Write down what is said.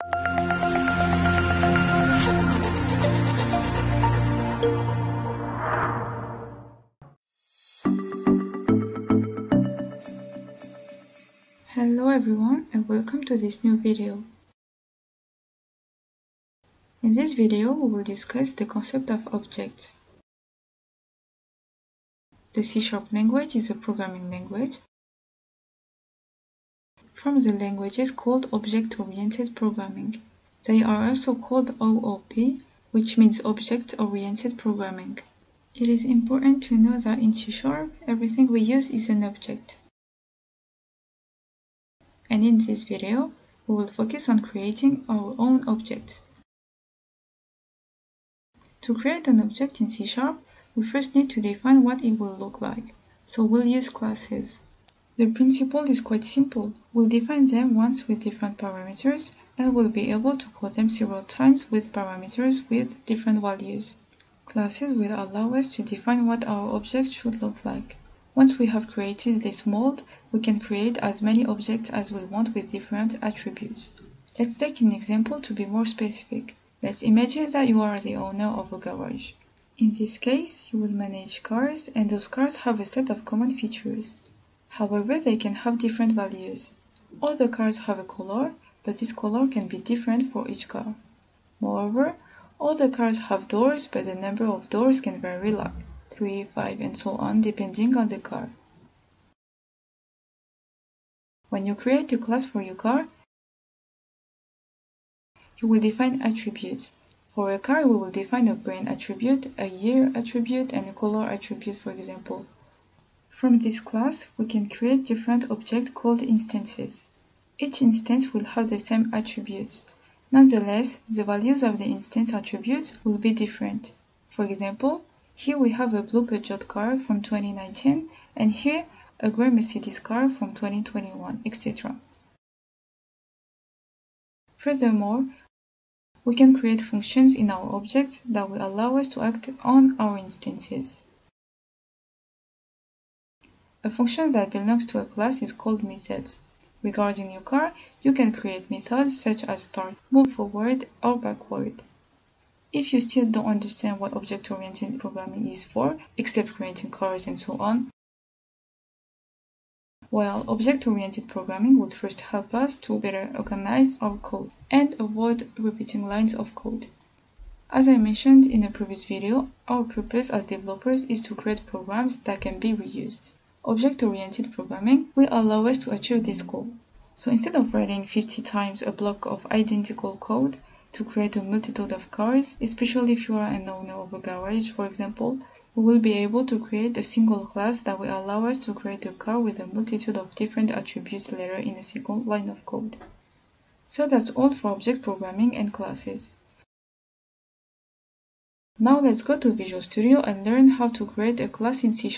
Hello everyone and welcome to this new video. In this video, we will discuss the concept of objects. The C# language is a programming language from the languages called object-oriented programming. They are also called OOP, which means object-oriented programming. It is important to know that in C# everything we use is an object. And in this video, we will focus on creating our own objects. To create an object in C#, we first need to define what it will look like, so we'll use classes. The principle is quite simple. We'll define them once with different parameters, and we'll be able to call them several times with parameters with different values. Classes will allow us to define what our object should look like. Once we have created this mold, we can create as many objects as we want with different attributes. Let's take an example to be more specific. Let's imagine that you are the owner of a garage. In this case, you will manage cars, and those cars have a set of common features. However, they can have different values. All the cars have a color, but this color can be different for each car. Moreover, all the cars have doors, but the number of doors can vary, like 3, 5, and so on, depending on the car. When you create a class for your car, you will define attributes. For a car, we will define a brand attribute, a year attribute, and a color attribute, for example. From this class, we can create different objects called instances. Each instance will have the same attributes. Nonetheless, the values of the instance attributes will be different. For example, here we have a blue Peugeot car from 2019, and here a gray Mercedes car from 2021, etc. Furthermore, we can create functions in our objects that will allow us to act on our instances. A function that belongs to a class is called methods. Regarding your car, you can create methods such as start, move forward, or backward. If you still don't understand what object-oriented programming is for, except creating cars and so on, well, object-oriented programming would first help us to better organize our code and avoid repeating lines of code. As I mentioned in a previous video, our purpose as developers is to create programs that can be reused. Object-oriented programming will allow us to achieve this goal. So instead of writing 50 times a block of identical code to create a multitude of cars, especially if you are an owner of a garage, for example, we will be able to create a single class that will allow us to create a car with a multitude of different attributes later in a single line of code. So that's all for object programming and classes. Now let's go to Visual Studio and learn how to create a class in C#.